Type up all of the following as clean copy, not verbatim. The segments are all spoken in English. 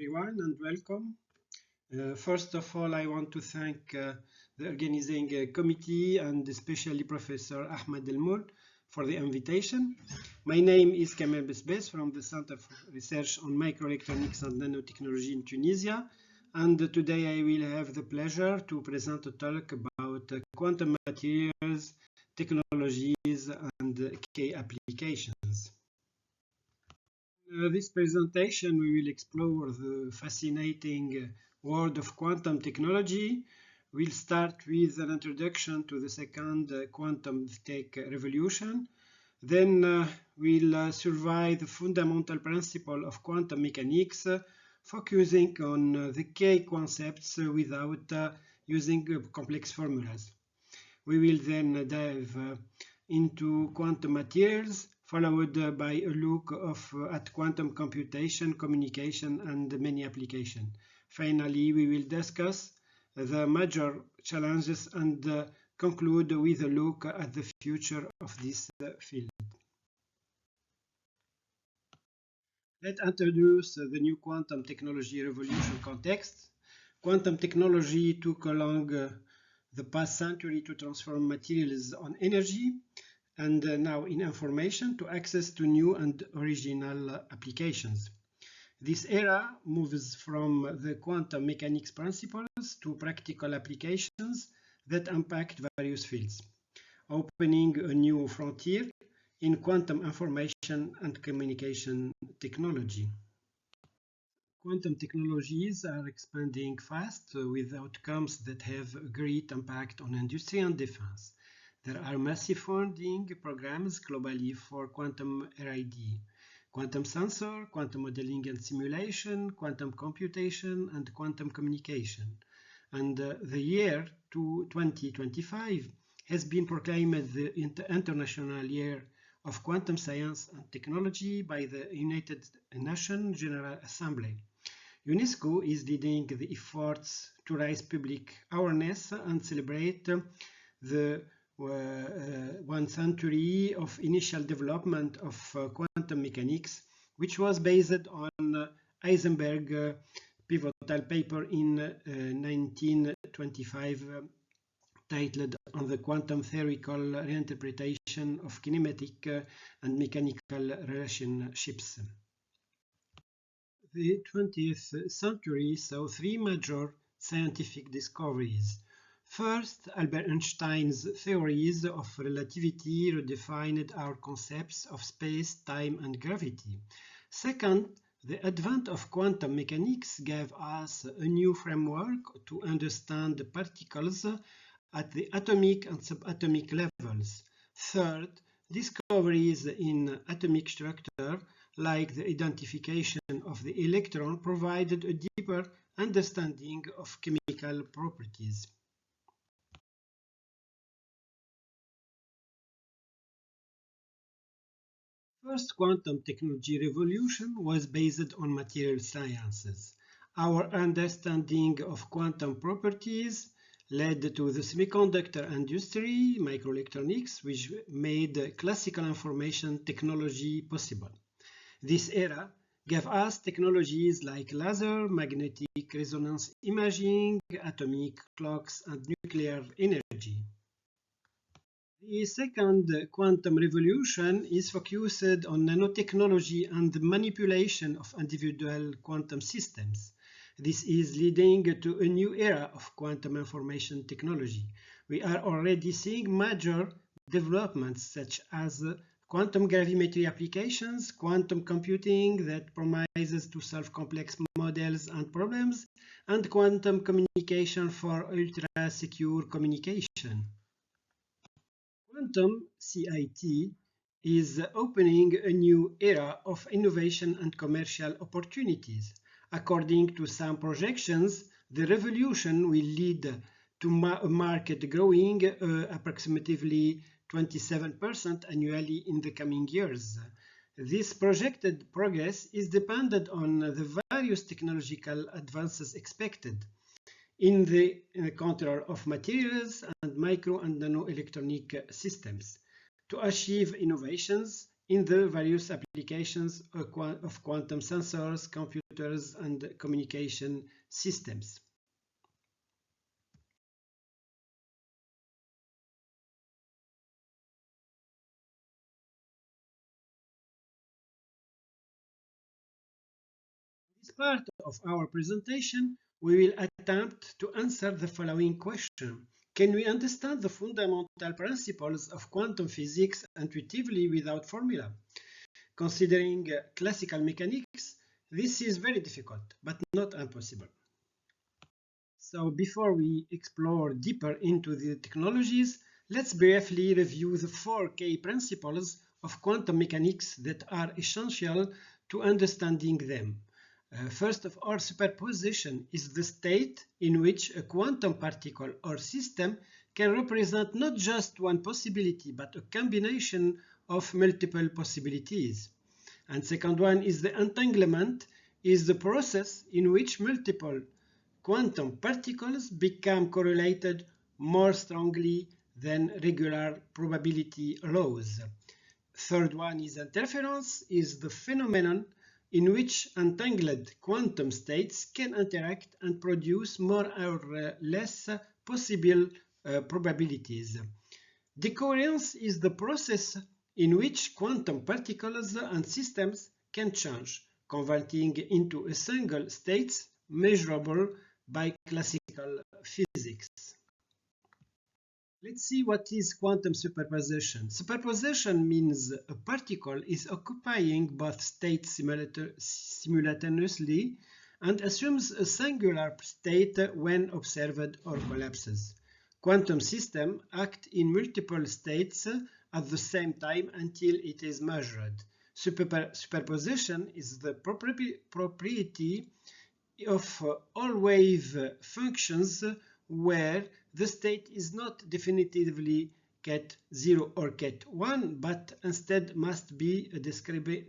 everyone and welcome. First of all, I want to thank the organizing committee and especially Professor Ahmed Elmoul for the invitation. My name is Kamel Besbes from the Center for Research on Microelectronics and Nanotechnology in Tunisia, and today I will have the pleasure to present a talk about quantum materials, technologies, and key applications. This presentation, we will explore the fascinating world of quantum technology. We'll start with an introduction to the second quantum tech revolution. Then we'll survey the fundamental principle of quantum mechanics, focusing on the key concepts without using complex formulas. We will then dive into quantum materials, followed by a look at quantum computation, communication, and many applications. Finally, we will discuss the major challenges and conclude with a look at the future of this field. Let's introduce the new quantum technology revolution context. Quantum technology took along the past century to transform materials on energy and now in information to access to new and original applications. This era moves from the quantum mechanics principles to practical applications that impact various fields, opening a new frontier in quantum information and communication technology. Quantum technologies are expanding fast with outcomes that have a great impact on industry and defense. There are massive funding programs globally for quantum R&D, quantum sensor, quantum modeling and simulation, quantum computation, and quantum communication. And the year 2025 has been proclaimed the International Year of Quantum Science and Technology by the United Nations General Assembly. UNESCO is leading the efforts to raise public awareness and celebrate the 1 century of initial development of quantum mechanics, which was based on Heisenberg's pivotal paper in 1925 titled On the Quantum Theoretical Reinterpretation of Kinematic and Mechanical Relationships. The 20th century saw three major scientific discoveries. First, Albert Einstein's theories of relativity redefined our concepts of space, time, and gravity. Second, the advent of quantum mechanics gave us a new framework to understand the particles at the atomic and subatomic levels. Third, discoveries in atomic structure, like the identification of the electron, provided a deeper understanding of chemical properties. First quantum technology revolution was based on material sciences. Our understanding of quantum properties led to the semiconductor industry, microelectronics, which made classical information technology possible. This era gave us technologies like laser, magnetic resonance imaging, atomic clocks, and nuclear energy. The second quantum revolution is focused on nanotechnology and the manipulation of individual quantum systems. This is leading to a new era of quantum information technology. We are already seeing major developments such as quantum gravimetry applications, quantum computing that promises to solve complex models and problems, and quantum communication for ultra-secure communication. Quantum CIT is opening a new era of innovation and commercial opportunities. According to some projections, the revolution will lead to a market growing approximately 27% annually in the coming years. This projected progress is dependent on the various technological advances expected in the control of materials and micro and nanoelectronic systems to achieve innovations in the various applications of quantum sensors, computer computers and communication systems. In this part of our presentation, we will attempt to answer the following question. Can we understand the fundamental principles of quantum physics intuitively without formula? Considering classical mechanics, this is very difficult, but not impossible. So before we explore deeper into the technologies, let's briefly review the 4 key principles of quantum mechanics that are essential to understanding them. First of all, superposition is the state in which a quantum particle or system can represent not just one possibility, but a combination of multiple possibilities. And second one is the entanglement, is the process in which multiple quantum particles become correlated more strongly than regular probability laws. Third one is interference, is the phenomenon in which entangled quantum states can interact and produce more or less possible probabilities. Decoherence is the process in which quantum particles and systems can change, converting into a single state measurable by classical physics. Let's see what is quantum superposition. Superposition means a particle is occupying both states simultaneously and assumes a singular state when observed or collapses. Quantum systems act in multiple states at the same time until it is measured. Superposition is the property of all wave functions where the state is not definitively ket 0 or ket 1, but instead must be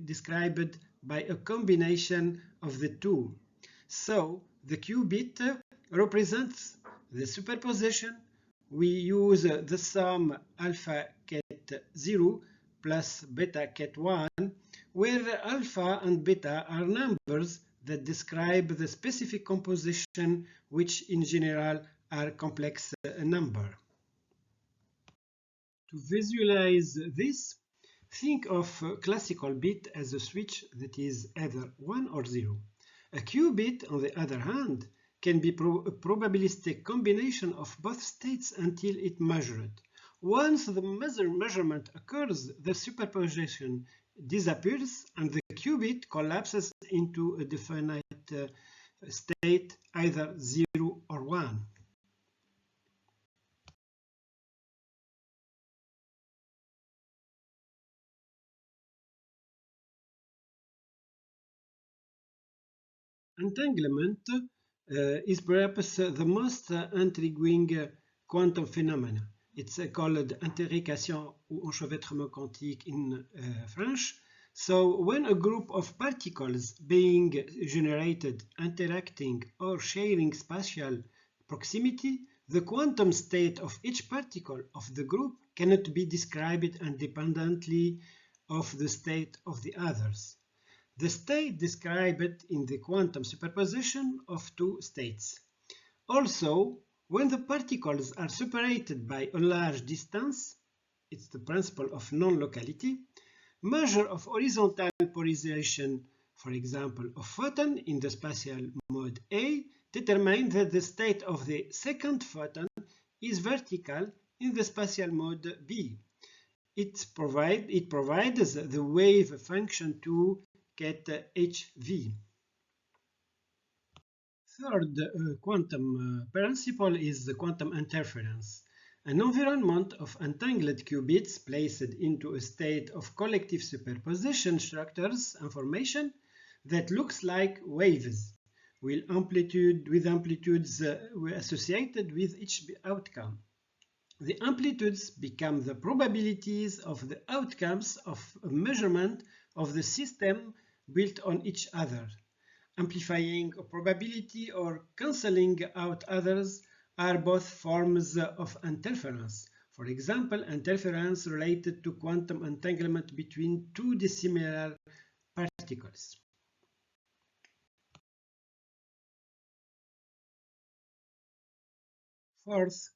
described by a combination of the two. So the qubit represents the superposition. We use the sum alpha ket 0 plus beta ket 1, where alpha and beta are numbers that describe the specific composition, which in general are complex number. To visualize this, think of a classical bit as a switch that is either 1 or 0. A qubit, on the other hand, can be a probabilistic combination of both states until it measured. Once the measurement occurs, the superposition disappears and the qubit collapses into a definite state, either 0 or 1. Entanglement is perhaps the most intriguing quantum phenomena. It's called interrogation ou enchevêtrement quantique in French. So when a group of particles being generated, interacting, or sharing spatial proximity, the quantum state of each particle of the group cannot be described independently of the state of the others. The state described in the quantum superposition of two states. Also, when the particles are separated by a large distance, it's the principle of non-locality, measure of horizontal polarization, for example, of photon in the spatial mode A, determine that the state of the second photon is vertical in the spatial mode B. It provides the wave function to get HV. Third quantum principle is the quantum interference. An environment of entangled qubits placed into a state of collective superposition structures information that looks like waves, with amplitudes associated with each outcome. The amplitudes become the probabilities of the outcomes of a measurement of the system built on each other. Amplifying a probability or cancelling out others are both forms of interference. For example, interference related to quantum entanglement between two dissimilar particles. Fourth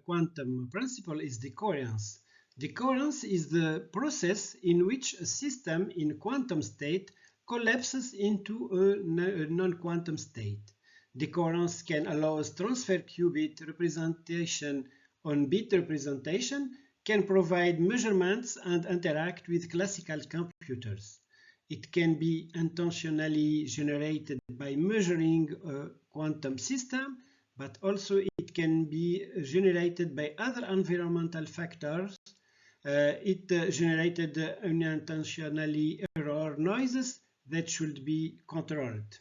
quantum principle is decoherence. Decoherence is the process in which a system in quantum state collapses into a non-quantum state. Decoherence can allow us transfer qubit representation on bit representation, can provide measurements and interact with classical computers. It can be intentionally generated by measuring a quantum system, but also it can be generated by other environmental factors. It generated unintentionally error noises that should be controlled.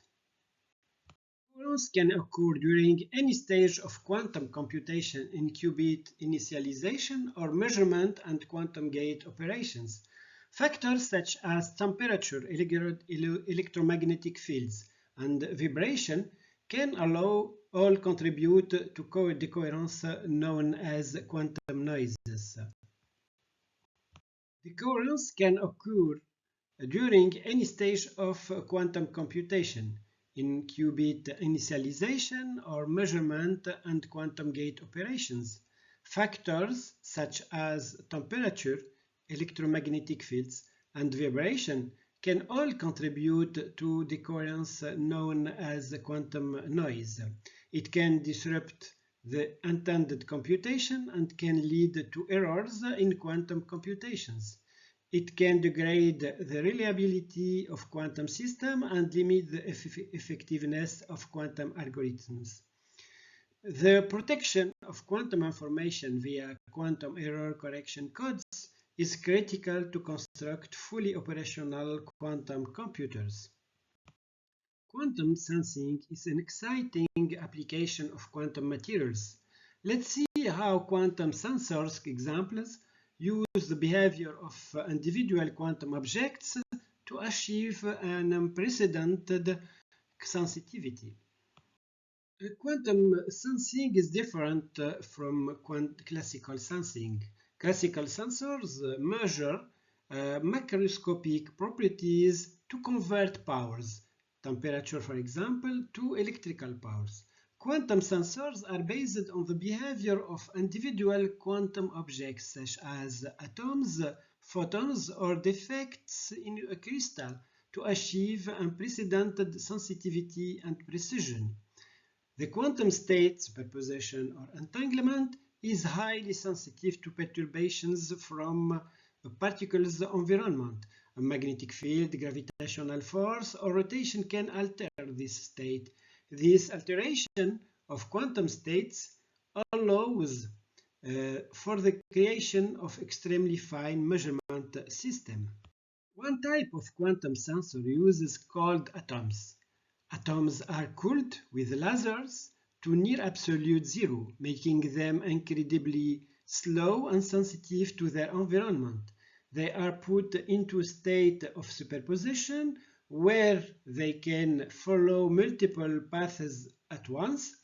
Decoherence can occur during any stage of quantum computation in qubit initialization or measurement and quantum gate operations. Factors such as temperature, electromagnetic fields, and vibration can all contribute to decoherence known as quantum noises. Decoherence can occur during any stage of quantum computation in qubit initialization or measurement and quantum gate operations. Factors such as temperature, electromagnetic fields, and vibration can all contribute to decoherence known as quantum noise. It can disrupt the intended computation and can lead to errors in quantum computations. It can degrade the reliability of quantum systems and limit the effectiveness of quantum algorithms. The protection of quantum information via quantum error correction codes is critical to construct fully operational quantum computers. Quantum sensing is an exciting application of quantum materials. Let's see how quantum sensors examples use the behavior of individual quantum objects to achieve an unprecedented sensitivity. Quantum sensing is different from classical sensing. Classical sensors measure macroscopic properties to convert powers, temperature for example, to electrical powers. Quantum sensors are based on the behavior of individual quantum objects such as atoms, photons, or defects in a crystal to achieve unprecedented sensitivity and precision. The quantum state, superposition, or entanglement is highly sensitive to perturbations from a particle's environment. A magnetic field, gravitational force, or rotation can alter this state. This alteration of quantum states allows for the creation of extremely fine measurement system. One type of quantum sensor is called atoms. Atoms are cooled with lasers to near absolute zero, making them incredibly slow and sensitive to their environment. They are put into a state of superposition where they can follow multiple paths at once.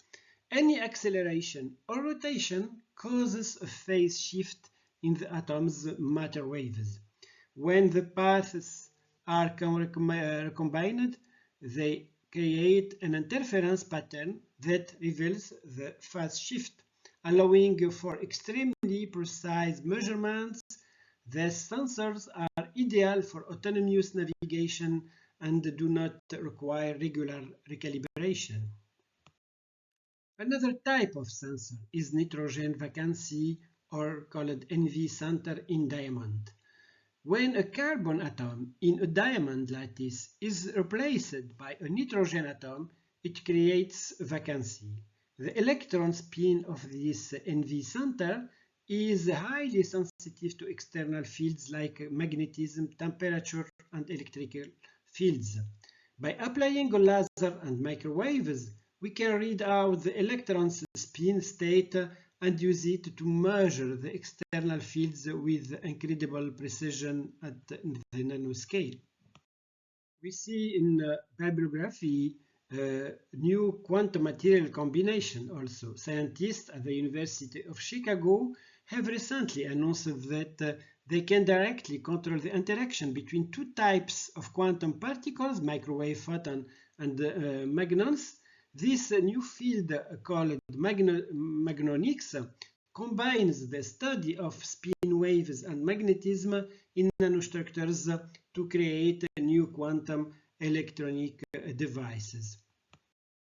Any acceleration or rotation causes a phase shift in the atom's matter waves. When the paths are combined, they create an interference pattern that reveals the phase shift, allowing for extremely precise measurements. These sensors are ideal for autonomous navigation and do not require regular recalibration. Another type of sensor is nitrogen vacancy, or called NV center in diamond. When a carbon atom in a diamond lattice is replaced by a nitrogen atom, it creates vacancy. The electron spin of this NV center is highly sensitive to external fields like magnetism, temperature, and electrical fields. By applying a laser and microwaves, we can read out the electron's spin state and use it to measure the external fields with incredible precision at the nanoscale. We see in bibliography new quantum material combination also. Scientists at the University of Chicago have recently announced that they can directly control the interaction between two types of quantum particles, microwave photon and magnons. This new field called magnonics combines the study of spin waves and magnetism in nanostructures to create new quantum electronic devices.